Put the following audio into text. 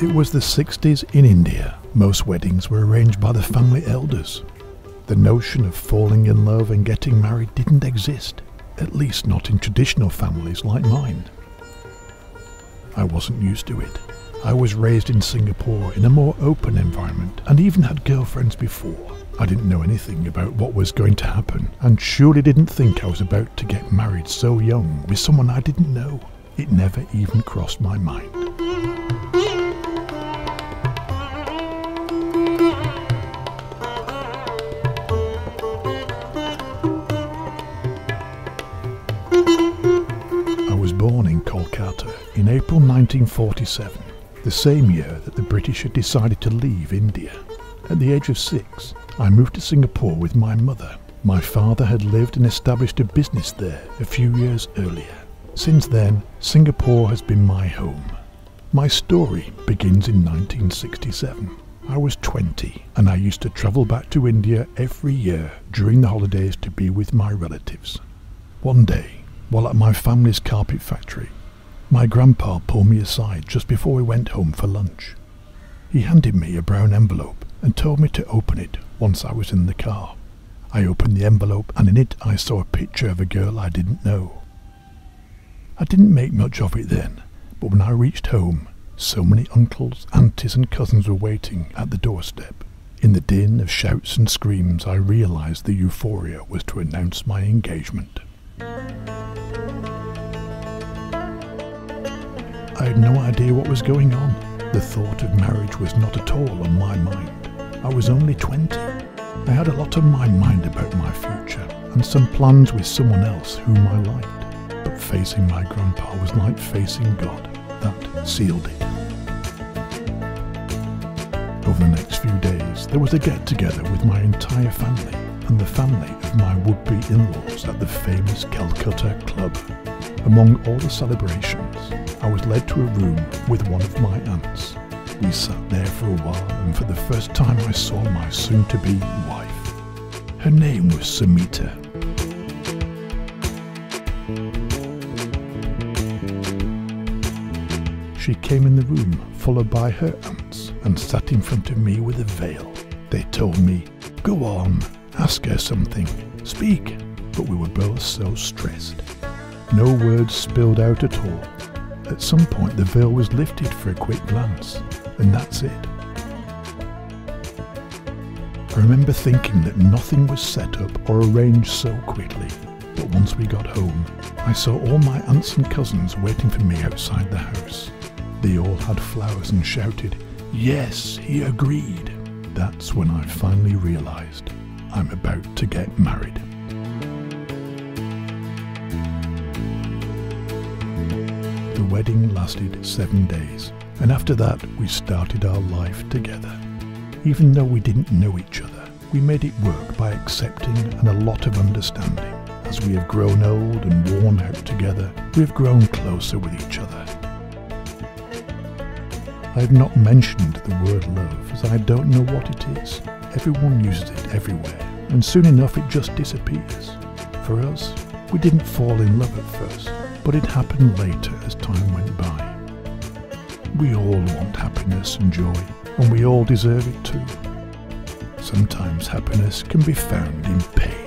It was the 60s in India. Most weddings were arranged by the family elders. The notion of falling in love and getting married didn't exist, at least not in traditional families like mine. I wasn't used to it. I was raised in Singapore in a more open environment and even had girlfriends before. I didn't know anything about what was going to happen and surely didn't think I was about to get married so young with someone I didn't know. It never even crossed my mind. I was born in Kolkata in April 1947, the same year that the British had decided to leave India. At the age of 6, I moved to Singapore with my mother. My father had lived and established a business there a few years earlier. Since then, Singapore has been my home. My story begins in 1967. I was 20 and I used to travel back to India every year during the holidays to be with my relatives. One day, while at my family's carpet factory, my grandpa pulled me aside just before we went home for lunch. He handed me a brown envelope and told me to open it once I was in the car. I opened the envelope and in it I saw a picture of a girl I didn't know. I didn't make much of it then, but when I reached home, so many uncles, aunties and cousins were waiting at the doorstep. In the din of shouts and screams, I realised the euphoria was to announce my engagement. I had no idea what was going on. The thought of marriage was not at all on my mind. I was only 20. I had a lot on my mind about my future and some plans with someone else whom I liked. But facing my grandpa was like facing God. That sealed it. Over the next few days, there was a get-together with my entire family and the family of my would-be in-laws at the famous Calcutta Club. Among all the celebrations, I was led to a room with one of my aunts. We sat there for a while and for the first time I saw my soon-to-be wife. Her name was Samita. She came in the room, followed by her aunts, and sat in front of me with a veil. They told me, "Go on, ask her something, speak," but we were both so stressed. No words spilled out at all. At some point the veil was lifted for a quick glance, and that's it. I remember thinking that nothing was set up or arranged so quickly, but once we got home, I saw all my aunts and cousins waiting for me outside the house. They all had flowers and shouted, "Yes, he agreed." That's when I finally realised I'm about to get married. The wedding lasted 7 days, and after that we started our life together. Even though we didn't know each other, we made it work by accepting and a lot of understanding. As we have grown old and worn out together, we have grown closer with each other. I have not mentioned the word love as I don't know what it is. Everyone uses it everywhere, and soon enough it just disappears. For us, we didn't fall in love at first, but it happened later as time went by. We all want happiness and joy, and we all deserve it too. Sometimes happiness can be found in pain.